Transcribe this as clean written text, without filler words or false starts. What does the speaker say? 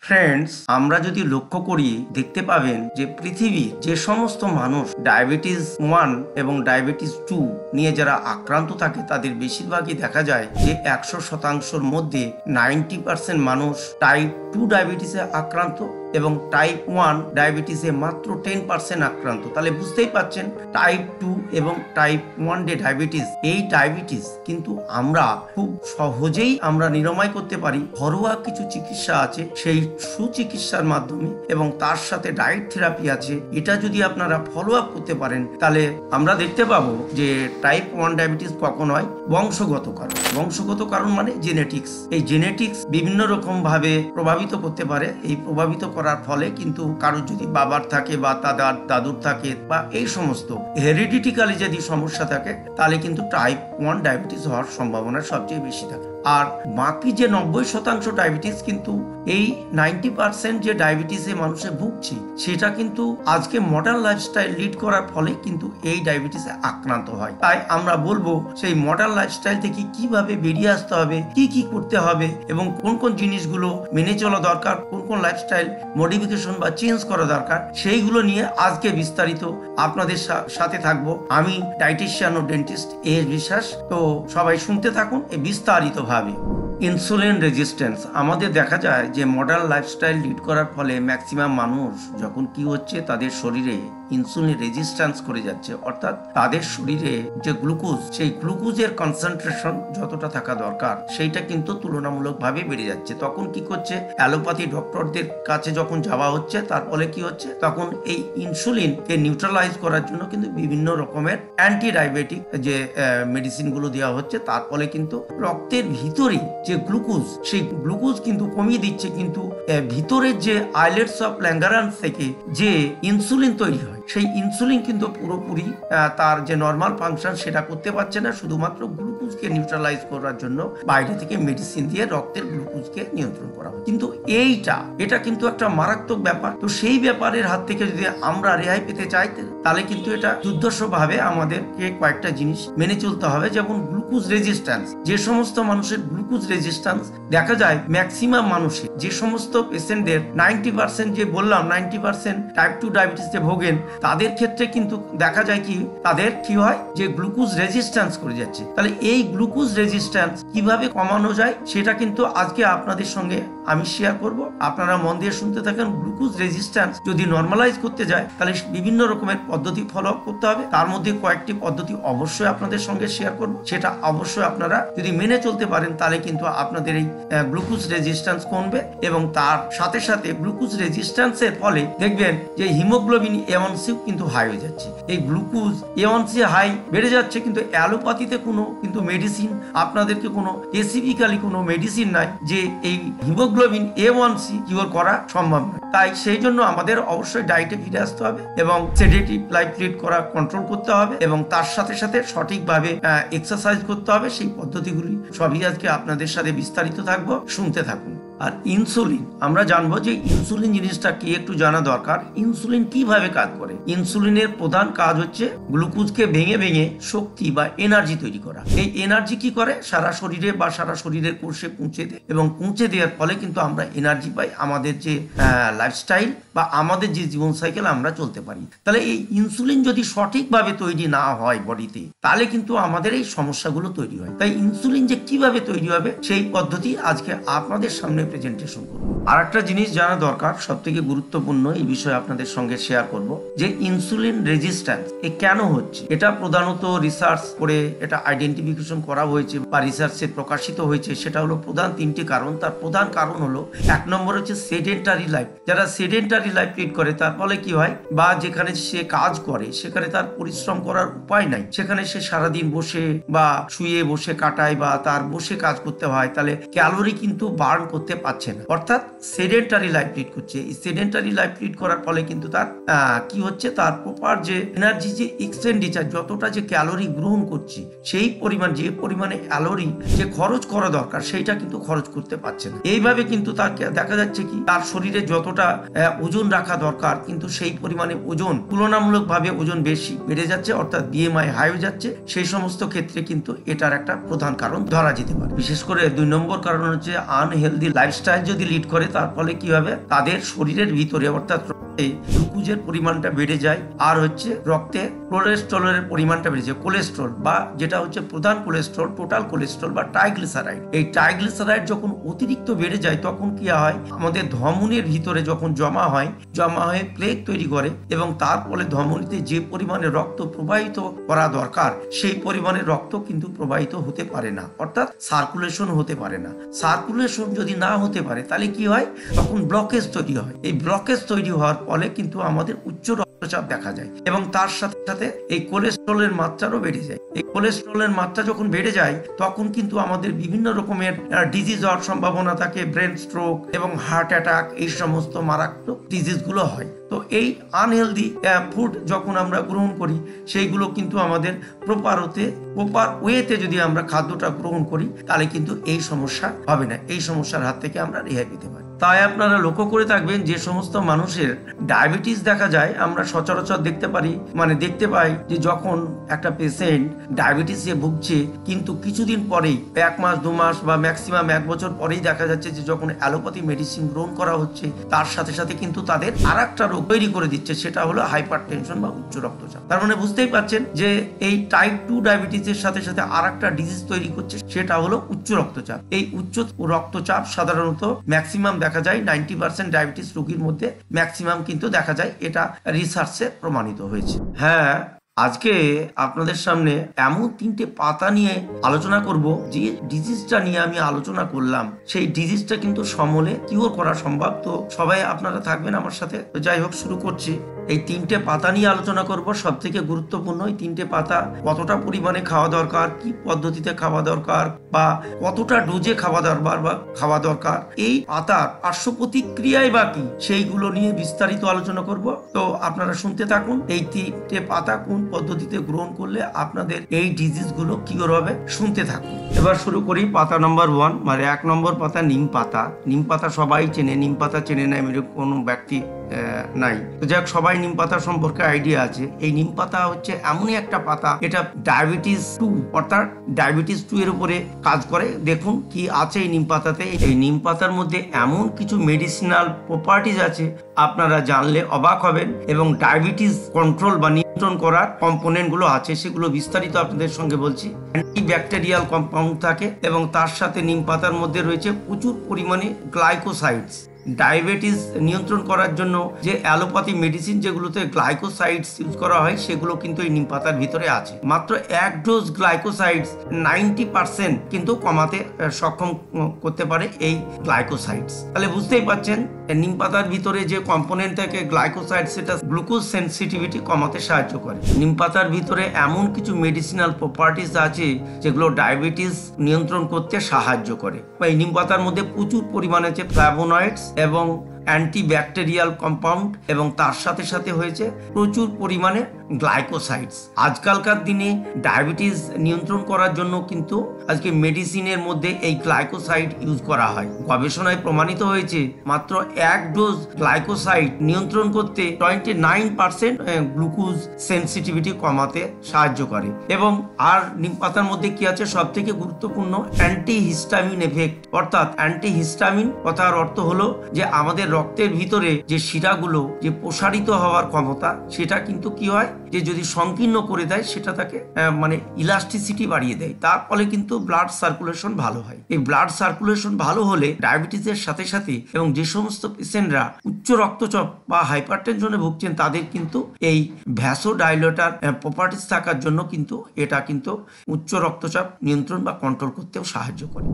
Friends, আমরা যদি লক্ষ্য করি দেখতে পাবেন যে পৃথিবীর যে সমস্ত মানুষ ডায়াবেটিস 1 এবং ডায়াবেটিস 2 নিয়ে যারা আক্রান্ত থাকে তাদের বেশিরভাগই দেখা যায় যে 100%-র মধ্যে 90% মানুষ টাইপ 2 ডায়াবেটিসে আক্রান্ত এবং টাইপ 1 ডায়াবেটিসে মাত্র 10% আক্রান্ত। তাহলে বুঝতেই পাচ্ছেন টাইপ 2 এবং টাইপ 1 যে ডায়াবেটিস, এই ডায়াবেটিস কিন্তু আমরা খুব সহজেই আমরা নিরাময় করতে পারি। ঘরোয়া কিছু চিকিৎসা আছে, সেই সুচিকিৎসার মাধ্যমে এবং তার সাথে ডায়েট থেরাপি আছে। এটা যদি আপনারা ফলো আপ করতে পারেন তাহলে আমরা দেখতে পাবো যে টাইপ 1 ডায়াবেটিস কখন হয়। বংশগত কারণ। বংশগত কারণ মানে জেনেটিক্স। এই জেনেটিক্স বিভিন্ন রকম ভাবে প্রভাবিত করতে পারে। এই প্রভাবিত করার ফলে কিন্তু কারোর যদি বাবার থাকে বা দাদুর থাকে বা এই সমস্ত হেরিডিটিক্যালি যদি সমস্যা থাকে তাহলে কিন্তু টাইপ 1 ডায়াবেটিস হওয়ার সম্ভাবনা সবচেয়ে বেশি থাকে। আর বাকি যে 90% ডায়াবেটিস কিন্তু এই 90% যে ডায়াবেটিসে মানুষে ভুগছি সেটা কিন্তু আজকে মডার্ন লাইফস্টাইল লিড করার ফলে কিন্তু এই ডায়াবেটিসে আক্রান্ত হয়। তাই আমরা বলবো সেই মডার্ন লাইফস্টাইল থেকে কিভাবে বেরিয়ে আসতে হবে, কি করতে হবে এবং কোন কোন জিনিসগুলো মেনে চলা দরকার, কোন লাইফস্টাইল মডিফিকেশন বা চেঞ্জ করা দরকার, সেইগুলো নিয়ে আজকে বিস্তারিত আপনাদের সাথে থাকবো। আমি ডায়েটিশিয়ান ও ডেন্টিস্ট এস বিশ্বাস। তো সবাই শুনতে থাকুন এই বিস্তারিত ভাবে। ইনসুলিন রেজিস্ট্যান্স আমাদের দেখা যায় যে মডার্ন লাইফস্টাইল লিড করার ফলে ম্যাক্সিমাম মানুষ যখন কি হচ্ছে তাদের শরীরে ইনসুলিন রেজিস্ট্যান্স করে যাচ্ছে, অর্থাৎ তাদের শরীরে যে গ্লুকোজ, সেই গ্লুকোজের কনসেন্ট্রেশন যতটা থাকা দরকার সেইটা কিন্তু তুলনামূলকভাবে বেড়ে যাচ্ছে। তখন কি করছে, অ্যালোপ্যাথি ডক্টরদের কাছে যখন যাওয়া হচ্ছে তার ফলে কি হচ্ছে, তখন এই ইনসুলিনকে নিউট্রালাইজ করার জন্য কিন্তু বিভিন্ন রকমের অ্যান্টি ডায়াবেটিক যে মেডিসিনগুলো দেওয়া হচ্ছে, তার ফলে কিন্তু রক্তের ভিতরে যে গ্লুকোজ, সেই গ্লুকোজ কিন্তু কমিয়ে দিচ্ছে। কিন্তু ভিতরের যে আইলেটস অফ ল্যাঙ্গারান্স থেকে যে ইনসুলিন তৈরি হয় সেই ইনসুলিন কিন্তু পুরোপুরি তার যে নর্মাল ফাংশন সেটা করতে পারছে না। শুধুমাত্র গ্লুকোজকে নিউট্রালাইজ করার জন্য বাইরে থেকে মেডিসিন দিয়ে রক্তের গ্লুকোজকে নিয়ন্ত্রণ করা হয়। কিন্তু এটা কিন্তু একটা মারাত্মক ব্যাপার। তো সেই ব্যাপারের হাত থেকে যদি আমরা রেহাই পেতে চাই তাহলে কিন্তু এটা দুর্ধর্ষভাবে আমাদেরকে কয়েকটা জিনিস মেনে চলতে হবে। যেমন গ্লুকোজ রেজিস্ট্যান্স, যে সমস্ত মানুষের গ্লুকোজ রেজিস্ট্যান্স দেখা যায় ম্যাক্সিমাম মানুষের, যে সমস্ত পেশেন্টদের 90% যে বললাম 90% টাইপ 2 ডায়াবেটিসে ভোগেন, তাদের ক্ষেত্রে কিন্তু দেখা যায় কি তাদের কি হয় যে গ্লুকোজ রেজিস্ট্যান্স করে যাচ্ছে। তাহলে এই গ্লুকোজ রেজিস্ট্যান্স কিভাবে কমানো যায় সেটা কিন্তু আজকে আপনাদের সঙ্গে আমি শেয়ার করব। আপনারা মন দিয়ে শুনতে থাকেন। গ্লুকোজ রেজিস্ট্যান্স যদি নরমালাইজ করতে যায় তাহলে বিভিন্ন রকমের পদ্ধতি ফলো আপ করতে হবে। তার মধ্যে কয়েকটি পদ্ধতি অবশ্যই আপনাদের সঙ্গে শেয়ার করব। সেটা অবশ্যই আপনারা যদি মেনে চলতে পারেন তাহলে কিন্তু আপনাদের এই গ্লুকোজ রেজিস্ট্যান্স কমবে এবং তার সাথে সাথে গ্লুকোজ রেজিস্ট্যান্সের ফলে দেখবেন যে হিমোগ্লোবিন A1C কিন্তু হাই হয়ে যাচ্ছে। এই গ্লুকোজ A1C হাই বেড়ে যাচ্ছে, কিন্তু অ্যালোপ্যাথিতে কোনো কিন্তু মেডিসিন আপনাদেরকে কোনো স্পেসিফিক্যালি কোনো মেডিসিন নাই যে এই হিমোগ্লোবিন A1C কিওর করা সম্ভব নয়। তাই সেই জন্য আমাদের অবশ্যই ডায়েটে ফিরে আসতে হবে এবং সেডেটিভ লাইফ লিড করা কন্ট্রোল করতে হবে এবং তার সাথে সাথে সঠিকভাবে এক্সারসাইজ করতে হবে। সেই পদ্ধতিগুলি সবই আজকে আপনাদের সাথে বিস্তারিত থাকবো, শুনতে থাকুন। আর ইনসুলিন আমরা জানবো যে ইনসুলিন জিনিসটা কি একটু জানা দরকার। ইনসুলিন কিভাবে কাজ করে? ইনসুলিনের প্রধান কাজ হচ্ছে গ্লুকোজকে ভেঙে ভেঙে শক্তি বা এনার্জি তৈরি করা। এই এনার্জি কি করে? সারা শরীরে বা সারা শরীরের কোষে পৌঁছে দেয় এবং পৌঁছে দেওয়ার ফলে কিন্তু আমরা এনার্জি পাই। আমাদের যে লাইফস্টাইল বা আমাদের যে জীবন সাইকেল আমরা চলতে পারি। তাহলে এই ইনসুলিন যদি সঠিকভাবে তৈরি না হয় বডিতে তাহলে কিন্তু আমাদের এই সমস্যাগুলো তৈরি হয়। তাই ইনসুলিন যে কিভাবে তৈরি হবে সেই পদ্ধতি আজকে আপনাদের সামনে প্রেজেন্টেশন করব। আর একটা জিনিস জানা দরকার, সব থেকে গুরুত্বপূর্ণ এই বিষয়ে আপনাদের সঙ্গে শেয়ার করব যে ইনসুলিন রেজিস্ট্যান্স এ কেন হচ্ছে। এটা প্রধানত রিসার্চ করে এটা আইডেন্টিফিকেশন করা হয়েছে বা রিসার্চে প্রকাশিত হয়েছে। সেটা হলো প্রধান তিনটি কারণ। তার প্রধান কারণ হলো, এক নম্বর হচ্ছে সেডেন্টারি লাইফ। যারা সেডেন্টারি লাইফ লিড করে তার ফলে কি হয়, বা যেখানে সে কাজ করে সেখানে তার পরিশ্রম করার উপায় নাই, সেখানে সে সারাদিন বসে বা শুয়ে বসে কাটায় বা তার বসে কাজ করতে হয়, তাহলে ক্যালোরি কিন্তু বার্ন করতে পারছে না, অর্থাৎ সেডেন্টারি লাইফ লিড করছে। এই সেডেন্টারি লাইফ লিড করার ফলে কিন্তু তার কি হচ্ছে, তার প্রপার যে এনার্জি যে এক্সপেন্ডিচার যতটা যে ক্যালোরি গ্রহণ করছে সেই পরিমাণ যে পরিমাণে ক্যালোরি যে খরচ করা দরকার সেইটা কিন্তু খরচ করতে পারছে না। এইভাবে কিন্তু তার দেখা যাচ্ছে কি তার শরীরে যতটা ওজন রাখা দরকার কিন্তু সেই পরিমাণে ওজন তুলনামূলকভাবে ওজন বেশি বেড়ে যাচ্ছে, অর্থাৎ BMI হাই হয়ে যাচ্ছে। সেই সমস্ত ক্ষেত্রে কিন্তু এটার একটা প্রধান কারণ ধরা যেতে পারে। বিশেষ করে 2 নম্বর কারণ হচ্ছে আনহেলদি লাইফ লাইফস্টাইল যদি লিড করে তার ফলে কি হবে, তাদের শরীরের ভিতরে অর্থাৎ রক্তে গ্লুকোজের পরিমাণটা বেড়ে যায়, আর হচ্ছে রক্তে কোলেস্টেরলের পরিমাণটা বেড়ে যায়। কোলেস্টেরল বা যেটা হচ্ছে প্রধান কোলেস্টেরল, টোটাল কোলেস্টেরল বা ট্রাইগ্লিসারাইড, এই ট্রাইগ্লিসারাইড যখন অতিরিক্ত বেড়ে যায় তখন কি হয়, আমাদের ধমনীর ভিতরে যখন জমা হয়ে প্লেগ তৈরি করে এবং তার ফলে ধমনীতে যে পরিমাণে রক্ত প্রবাহিত করা দরকার সেই পরিমাণে রক্ত কিন্তু প্রবাহিত হতে পারে না, অর্থাৎ সার্কুলেশন হতে পারে না। সার্কুলেশন যদি না হতে পারে তাহলে কি হয়, তখন ব্লকেজ তৈরি হয়। এই ব্লকেজ তৈরি হওয়ার ফলে কিন্তু আমাদের উচ্চ রক্তচাপ দেখা যায় এবং তার সাথে সাথে এই কোলেস্টেরলের মাত্রাও বেড়ে যায়। এই কোলেস্টেরলের মাত্রা যখন বেড়ে যায় তখন কিন্তু আমাদের বিভিন্ন রকমের ডিজিজ হওয়ার সম্ভাবনা থাকে, ব্রেন স্ট্রোক এবং হার্ট অ্যাটাক, এই সমস্ত মারাত্মক ডিজিজগুলো হয়। তো এই আনহেলদি ফুড যখন আমরা গ্রহণ করি সেইগুলো কিন্তু আমাদের প্রপার ওয়েতে যদি আমরা খাদ্যটা গ্রহণ করি তাহলে কিন্তু এই সমস্যা হবে না, এই সমস্যার হাত থেকে আমরা রেহাই পেতে পারি। তাই আপনারা লক্ষ্য করে থাকবেন যে সমস্ত মানুষের ডায়াবেটিস দেখা যায়, আমরা সচরাচর দেখতে পাই যে যখন একটা পেশেন্ট ডায়াবেটিসে ভুগছে কিন্তু কিছুদিন পরেই 1 মাস 2 মাস বা ম্যাক্সিমাম 1 বছর পরেই দেখা যাচ্ছে যে যখন অ্যালোপ্যাথি মেডিসিন গ্রহণ করা হচ্ছে তার সাথে সাথে কিন্তু তাদের আরেকটা রোগ তৈরি করে দিচ্ছে, সেটা হলো হাইপারটেনশন বা উচ্চ রক্তচাপ। তার মানে বুঝতেই পারছেন যে এই টাইপ 2 ডায়াবেটিসের সাথে সাথে আরেকটা ডিজিজ তৈরি করছে, সেটা হলো উচ্চ রক্তচাপ। এই উচ্চ রক্তচাপ সাধারণত ম্যাক্সিমাম দেখা যায় 90% ডায়াবেটিস রোগীর মধ্যে ম্যাক্সিমাম কিন্তু দেখা যায়, এটা রিসার্চে প্রমাণিত হয়েছে। হ্যাঁ, আজকে আপনাদের সামনে এমন 3টে পাতা নিয়ে আলোচনা করব, যে ডিজিজটা নিয়ে আমি আলোচনা করলাম সেই ডিজিজটা কিন্তু সমূলে কিওর করা সম্ভব। তো সবাই আপনারা থাকবেন আমার সাথে। তো যাই হোক, শুরু করছি। এই 3টে পাতা নিয়ে আলোচনা করব। সব থেকে গুরুত্বপূর্ণ এই 3টে পাতা কতটা পরিমাণে খাওয়া দরকার, কি পদ্ধতিতে খাওয়া দরকার বা কতটা ডোজে খাওয়া দরকার, এই পাতার পার্শ্ব প্রতিক্রিয়ায় বা কি, সেইগুলো নিয়ে বিস্তারিত আলোচনা করব। তো আপনারা শুনতে থাকুন। এই 3টে পাতা কোন পদ্ধতিতে গ্রহণ করলে আপনাদের এই ডিজিজ গুলো কিওর হবে, শুনতে থাকুন। এবার শুরু করি। পাতা নাম্বার 1, মানে 1 নম্বর পাতা নিম পাতা। নিম পাতা সবাই চেনে, নিম পাতা চেনে না এমন কোনো ব্যক্তি নাই। তো যাক, সবাই নিম পাতা সম্পর্কে আইডিয়া আছে। এই নিম পাতা হচ্ছে এমনই একটা পাতা, এটা ডায়াবেটিস 2 অর্থাৎ ডায়াবেটিস 2 এর উপরে কাজ করে। দেখুন কি আছে এই নিম পাতাতে। এই নিম পাতার মধ্যে এমন কিছু মেডিসিনাল প্রপার্টিজ আছে আপনারা জানলে অবাক হবেন, এবং ডায়াবেটিস কন্ট্রোল বা নিয়ন্ত্রণ করার কম্পোনেন্ট গুলো আছে, সেগুলো বিস্তারিত আপনাদের সঙ্গে বলছি। অ্যান্টিব্যাকটেরিয়াল কম্পাউন্ড থাকে এবং তার সাথে নিম পাতার মধ্যে রয়েছে প্রচুর পরিমাণে গ্লাইকোসাইডস। ডায়াবেটিস নিয়ন্ত্রণ করার জন্য যে অ্যালোপ্যাথি মেডিসিন যেগুলোতে গ্লাইকোসাইডস ইউজ করা হয় সেগুলো কিন্তু এই নিম পাতার ভিতরে আছে। মাত্র 1 ডোজ গ্লাইকোসাইডস 90% কিন্তু কমাতে সক্ষম করতে পারে এই গ্লাইকোসাইডস। তাহলে বুঝতেই পারছেন নিম পাতার ভিতরে যে কম্পোনেন্ট থাকে গ্লাইকোসাইড, সেটা গ্লুকোজ সেন্সিটিভিটি কমাতে সাহায্য করে। নিম পাতার ভিতরে এমন কিছু মেডিসিনাল প্রপার্টিজ আছে যেগুলো ডায়াবেটিস নিয়ন্ত্রণ করতে সাহায্য করে। এই নিম পাতার মধ্যে প্রচুর পরিমাণে আছে ফ্ল্যাভোনয়েডস এবং অ্যান্টিব্যাকটেরিয়াল কম্পাউন্ড, এবং তার সাথে সাথে হয়েছে প্রচুর পরিমাণে গ্লাইকোসাইডস। আজকালকার দিনে ডায়াবেটিস নিয়ন্ত্রণ করার জন্য কিন্তু আজকে মেডিসিনের মধ্যে এই গ্লাইকোসাইড ইউজ করা হয়। গবেষণায় প্রমাণিত হয়েছে মাত্র 1 ডোজ গ্লাইকোসাইড নিয়ন্ত্রণ করতে 29% গ্লুকোজ সেন্সিটিভিটি কমাতে সাহায্য করে। এবং আর নিম পাতার মধ্যে কি আছে, সব থেকে গুরুত্বপূর্ণ অ্যান্টিহিস্টামিন এফেক্ট। অর্থাৎ অ্যান্টিহিস্টামিন কথার অর্থ হলো যে আমাদের রক্তের ভিতরে যে শিরাগুলো যে প্রসারিত হওয়ার ক্ষমতা, সেটা কিন্তু কি হয়, যে যদি সংকীর্ণ করে দেয় সেটা তাকে মানে ইলাস্টিসিটি বাড়িয়ে দেয়। তার ফলে কিন্তু ব্লাড সার্কুলেশন ভালো হয়। এই ব্লাড সার্কুলেশন ভালো হলে ডায়াবেটিসের সাথে সাথে এবং যে সমস্ত পেশেন্টরা উচ্চ রক্তচাপ বা হাইপারটেনশনে ভুগছেন তাদের কিন্তু এই ভ্যাসোডাইলেটর প্রপার্টিস থাকার জন্য কিন্তু এটা কিন্তু উচ্চ রক্তচাপ নিয়ন্ত্রণ বা কন্ট্রোল করতেও সাহায্য করে।